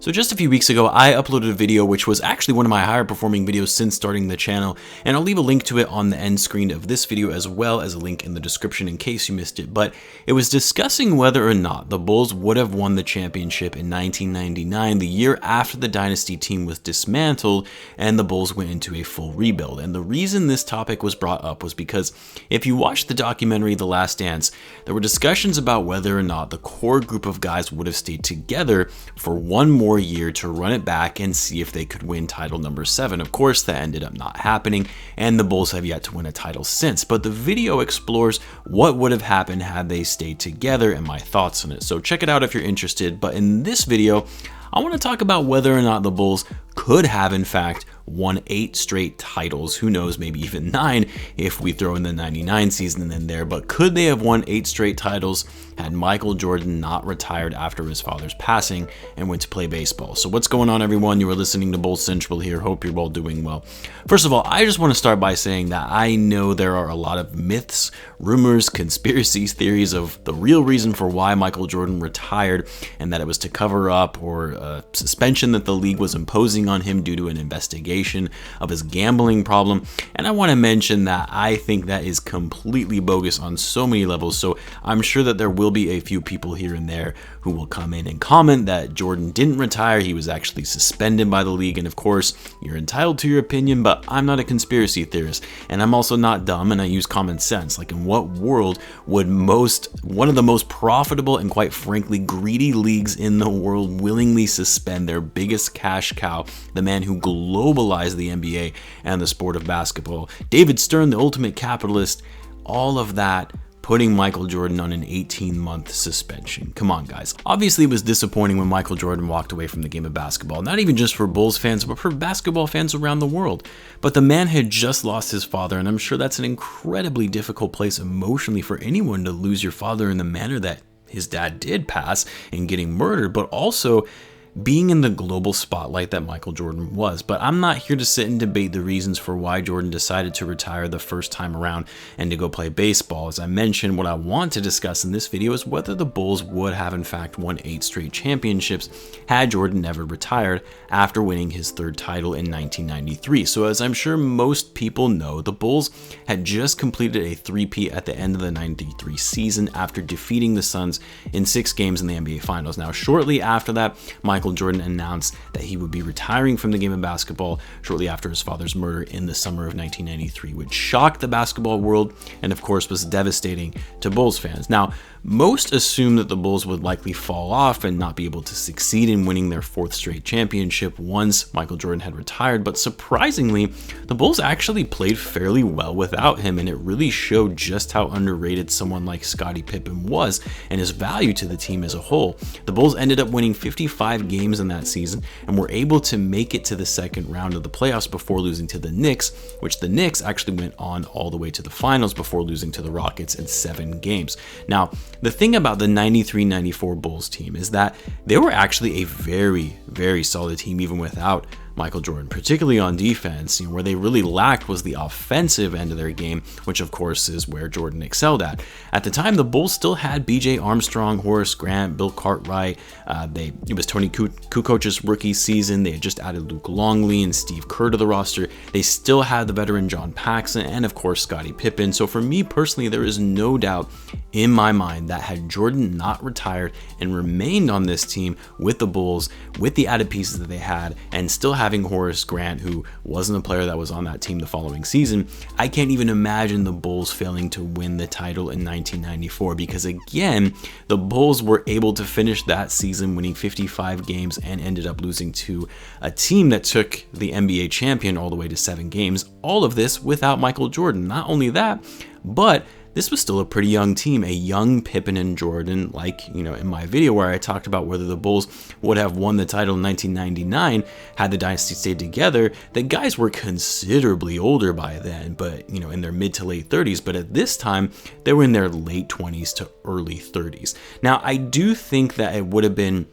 So just a few weeks ago, I uploaded a video which was actually one of my higher performing videos since starting the channel, and I'll leave a link to it on the end screen of this video as well as a link in the description in case you missed it. But it was discussing whether or not the Bulls would have won the championship in 1999, the year after the dynasty team was dismantled and the Bulls went into a full rebuild. And the reason this topic was brought up was because if you watched the documentary The Last Dance, there were discussions about whether or not the core group of guys would have stayed together for one more year to run it back and see if they could win title number 7. Of course, that ended up not happening, and the Bulls have yet to win a title since. But the video explores what would have happened had they stayed together and my thoughts on it. So check it out if you're interested. But in this video, I want to talk about whether or not the Bulls could have in fact won 8 straight titles. Who knows, maybe even 9 if we throw in the 99 season in there. But could they have won 8 straight titles had Michael Jordan not retired after his father's passing and went to play baseball? So what's going on, everyone? You are listening to Bulls Central here. Hope you're all doing well. First of all, I just want to start by saying that I know there are a lot of myths, rumors, conspiracies, theories of the real reason for why Michael Jordan retired, and that it was to cover up or a suspension that the league was imposing on him due to an investigation of his gambling problem. And I want to mention that I think that is completely bogus on so many levels. So I'm sure that there will be a few people here and there who will come in and comment that Jordan didn't retire, he was actually suspended by the league. And of course, you're entitled to your opinion, but I'm not a conspiracy theorist, and I'm also not dumb, and I use common sense. Like, in what world would one of the most profitable and quite frankly greedy leagues in the world willingly suspend their biggest cash cow, the man who globalized the NBA and the sport of basketball, David Stern, the ultimate capitalist, all of that, putting Michael Jordan on an 18-month suspension? Come on, guys. Obviously, it was disappointing when Michael Jordan walked away from the game of basketball, not even just for Bulls fans, but for basketball fans around the world. But the man had just lost his father, and I'm sure that's an incredibly difficult place emotionally for anyone to lose your father in the manner that his dad did pass in getting murdered, but also being in the global spotlight that Michael Jordan was. But I'm not here to sit and debate the reasons for why Jordan decided to retire the first time around and to go play baseball. As I mentioned, what I want to discuss in this video is whether the Bulls would have in fact won 8 straight championships had Jordan never retired after winning his 3rd title in 1993. So as I'm sure most people know, the Bulls had just completed a three-peat at the end of the 93 season after defeating the Suns in 6 games in the NBA Finals. Now, shortly after that, Michael Jordan announced that he would be retiring from the game of basketball shortly after his father's murder in the summer of 1993, which shocked the basketball world and of course was devastating to Bulls fans. Now, most assumed that the Bulls would likely fall off and not be able to succeed in winning their 4th straight championship once Michael Jordan had retired, but surprisingly, the Bulls actually played fairly well without him, and it really showed just how underrated someone like Scottie Pippen was and his value to the team as a whole. The Bulls ended up winning 55 games in that season and were able to make it to the 2nd round of the playoffs before losing to the Knicks, which the Knicks actually went on all the way to the finals before losing to the Rockets in 7 games. Now, the thing about the 93-94 Bulls team is that they were actually a very, very solid team even without Michael Jordan, particularly on defense. Where they really lacked was the offensive end of their game, which of course is where Jordan excelled at. At the time, the Bulls still had B.J. Armstrong, Horace Grant, Bill Cartwright. It was Tony Kukoc's rookie season. They had just added Luke Longley and Steve Kerr to the roster. They still had the veteran John Paxson and of course Scottie Pippen. So for me personally, there is no doubt in my mind that had Jordan not retired and remained on this team with the Bulls, with the added pieces that they had, and still having Horace Grant, who wasn't a player that was on that team the following season, I can't even imagine the Bulls failing to win the title in 1994, because again, the Bulls were able to finish that season winning 55 games and ended up losing to a team that took the NBA champion all the way to 7 games. All of this without Michael Jordan. Not only that, but this was still a pretty young team, a young Pippen and Jordan, like, in my video where I talked about whether the Bulls would have won the title in 1999 had the dynasty stayed together. The guys were considerably older by then, but, in their mid to late 30s. But at this time, they were in their late 20s to early 30s. Now, I do think that it would have been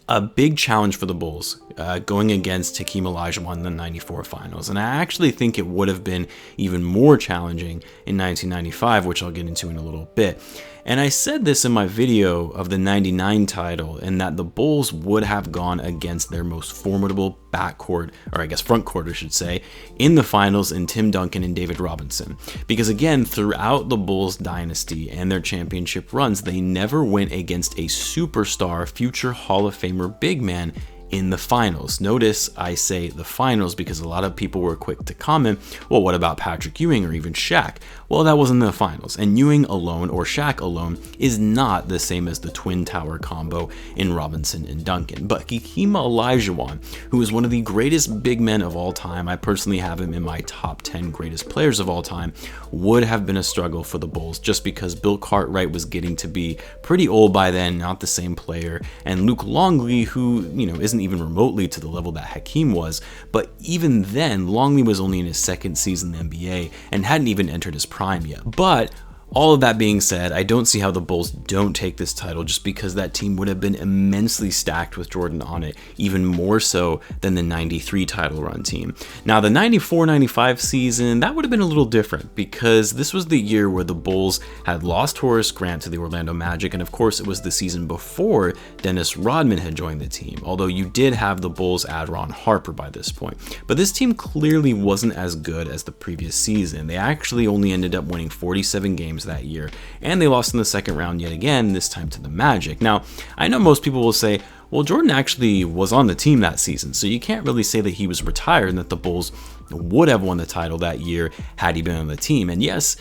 a big challenge for the Bulls going against Hakeem Olajuwon in the 94 finals. And I actually think it would have been even more challenging in 1995, which I'll get into in a little bit. And I said this in my video of the 99 title, and that the Bulls would have gone against their most formidable backcourt, or I guess front court I should say, in the finals in Tim Duncan and David Robinson. Because again, throughout the Bulls dynasty and their championship runs, they never went against a superstar, future Hall of Famer big man in the finals. Notice I say the finals because a lot of people were quick to comment, well, what about Patrick Ewing or even Shaq? Well, that wasn't the finals, and Ewing alone or Shaq alone is not the same as the Twin Tower combo in Robinson and Duncan. But Hakeem Olajuwon, who is one of the greatest big men of all time, I personally have him in my top 10 greatest players of all time, would have been a struggle for the Bulls just because Bill Cartwright was getting to be pretty old by then, not the same player, and Luke Longley, who, isn't even remotely to the level that Hakeem was, but even then, Longley was only in his second season in the NBA and hadn't even entered his prime yet. But all of that being said, I don't see how the Bulls don't take this title just because that team would have been immensely stacked with Jordan on it, even more so than the 93 title run team. Now, the 94-95 season, that would have been a little different because this was the year where the Bulls had lost Horace Grant to the Orlando Magic, and of course it was the season before Dennis Rodman had joined the team, although you did have the Bulls add Ron Harper by this point. But this team clearly wasn't as good as the previous season. They actually only ended up winning 47 games that year, and they lost in the second round yet again, this time to the Magic. Now, I know most people will say, well, Jordan actually was on the team that season, so you can't really say that he was retired and that the Bulls would have won the title that year had he been on the team. And yes,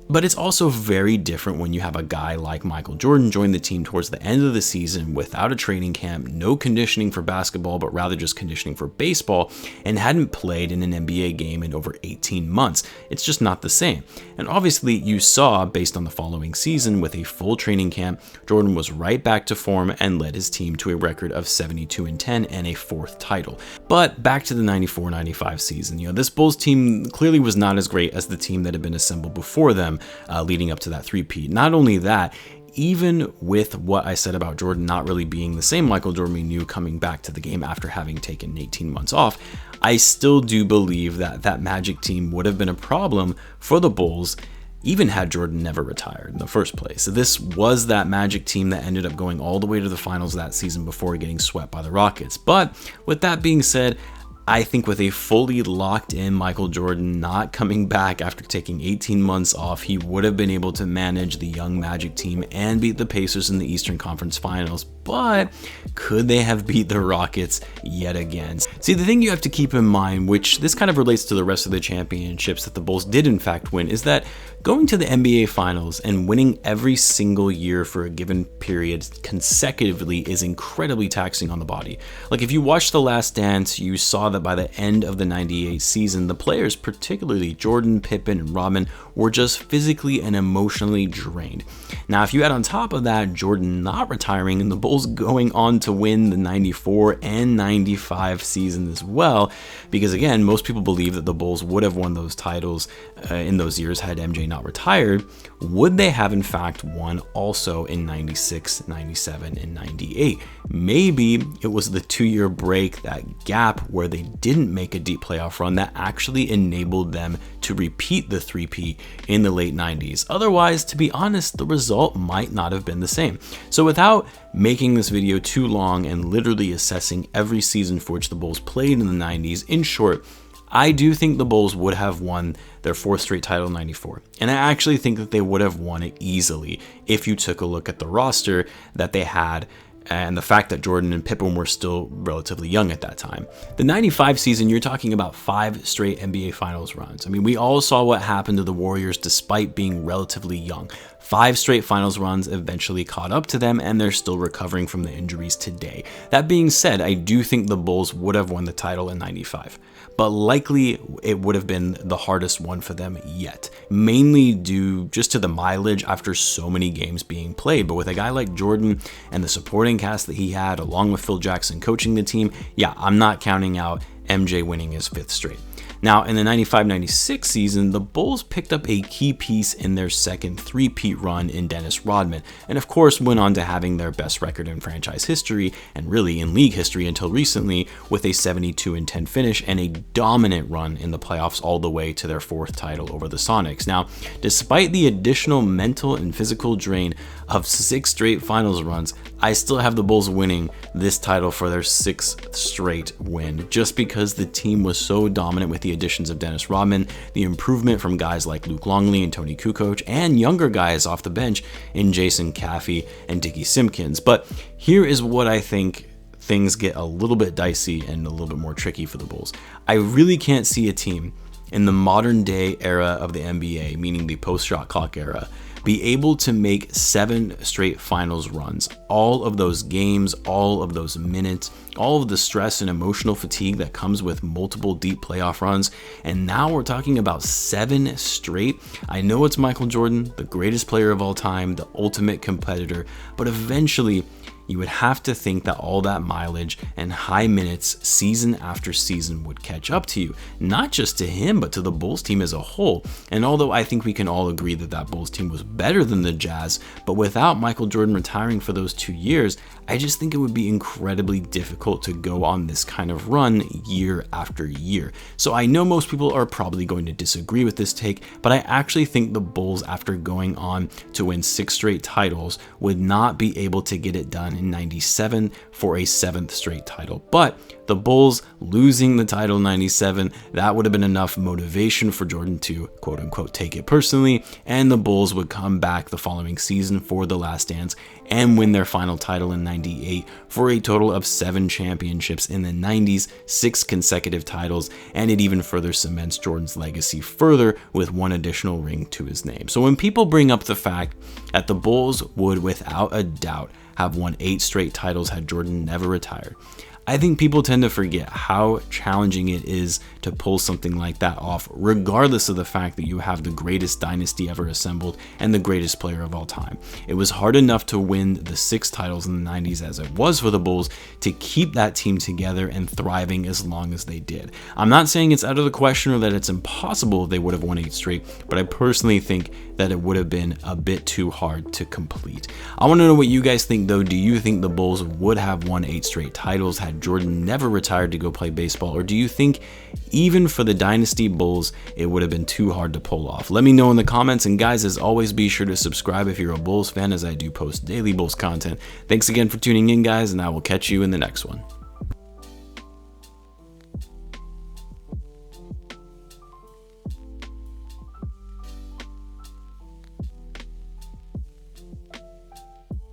but it's also very different when you have a guy like Michael Jordan join the team towards the end of the season without a training camp, no conditioning for basketball, but rather just conditioning for baseball, and hadn't played in an NBA game in over 18 months. It's just not the same. And obviously you saw, based on the following season with a full training camp, Jordan was right back to form and led his team to a record of 72-10 and a fourth title. But back to the 94-95 season, this Bulls team clearly was not as great as the team that had been assembled before them, leading up to that three-peat. Not only that, even with what I said about Jordan not really being the same Michael Jordan we knew coming back to the game after having taken 18 months off, I still do believe that that Magic team would have been a problem for the Bulls even had Jordan never retired in the first place. This was that Magic team that ended up going all the way to the finals that season before getting swept by the Rockets. But with that being said, I think with a fully locked in Michael Jordan not coming back after taking 18 months off, he would have been able to manage the young Magic team and beat the Pacers in the Eastern Conference Finals. But could they have beat the Rockets yet again? See, the thing you have to keep in mind, which this kind of relates to the rest of the championships that the Bulls did in fact win, is that going to the NBA Finals and winning every single year for a given period consecutively is incredibly taxing on the body. Like if you watched The Last Dance, you saw that by the end of the 98 season, the players, particularly Jordan, Pippen, and Rodman, were just physically and emotionally drained. Now, if you add on top of that Jordan not retiring and the Bulls going on to win the 94 and 95 season as well, because again, most people believe that the Bulls would have won those titles in those years had MJ not retired, would they have in fact won also in 96, 97, and 98? Maybe it was the 2-year break, that gap where they didn't make a deep playoff run, that actually enabled them to repeat the three-peat in the late 90s. Otherwise, to be honest, the result might not have been the same. So without making this video too long and literally assessing every season for which the Bulls played in the 90s, in short, I do think the Bulls would have won their fourth straight title in 94. And I actually think that they would have won it easily if you took a look at the roster that they had and the fact that Jordan and Pippen were still relatively young at that time. The 95 season, you're talking about 5 straight NBA Finals runs. I mean, we all saw what happened to the Warriors despite being relatively young. 5 straight finals runs eventually caught up to them, and they're still recovering from the injuries today. That being said, I do think the Bulls would have won the title in 95. But likely it would have been the hardest one for them yet, mainly due just to the mileage after so many games being played. But with a guy like Jordan and the supporting cast that he had, along with Phil Jackson coaching the team, yeah, I'm not counting out MJ winning his 5th straight. Now, in the 95-96 season, the Bulls picked up a key piece in their second three-peat run in Dennis Rodman, and of course went on to having their best record in franchise history, and really in league history until recently, with a 72-10 finish and a dominant run in the playoffs all the way to their fourth title over the Sonics. Now, despite the additional mental and physical drain of 6 straight finals runs, I still have the Bulls winning this title for their 6th straight win, just because the team was so dominant with the additions of Dennis Rodman, the improvement from guys like Luke Longley and Tony Kukoc, and younger guys off the bench in Jason Caffey and Dickie Simpkins. But here is what I think things get a little bit dicey and a little bit more tricky for the Bulls. I really can't see a team in the modern day era of the NBA, meaning the post-shot clock era, be able to make 7 straight finals runs. All of those games, all of those minutes, all of the stress and emotional fatigue that comes with multiple deep playoff runs. And now we're talking about 7 straight. I know it's Michael Jordan, the greatest player of all time, the ultimate competitor, but eventually you would have to think that all that mileage and high minutes season after season would catch up to you, not just to him, but to the Bulls team as a whole. And although I think we can all agree that that Bulls team was better than the Jazz, but without Michael Jordan retiring for those 2 years, I just think it would be incredibly difficult to go on this kind of run year after year. So I know most people are probably going to disagree with this take, but I actually think the Bulls, after going on to win 6 straight titles, would not be able to get it done in 97 for a 7th straight title. But the Bulls losing the title in 97, that would have been enough motivation for Jordan to quote unquote take it personally, and the Bulls would come back the following season for the last dance and win their final title in 98 for a total of 7 championships in the 90s, 6 consecutive titles, and it even further cements Jordan's legacy further with 1 additional ring to his name. So when people bring up the fact that the Bulls would without a doubt have won 8 straight titles had Jordan never retired, I think people tend to forget how challenging it is to pull something like that off, regardless of the fact that you have the greatest dynasty ever assembled and the greatest player of all time. It was hard enough to win the 6 titles in the 90s as it was for the Bulls to keep that team together and thriving as long as they did. I'm not saying it's out of the question or that it's impossible if they would have won 8 straight, but I personally think that it would have been a bit too hard to complete. I want to know what you guys think though. Do you think the Bulls would have won 8 straight titles had Jordan never retired to go play baseball, or do you think even for the Dynasty Bulls it would have been too hard to pull off? Let me know in the comments, and guys, as always, be sure to subscribe if you're a Bulls fan, as I do post daily Bulls content. Thanks again for tuning in, guys, and I will catch you in the next one.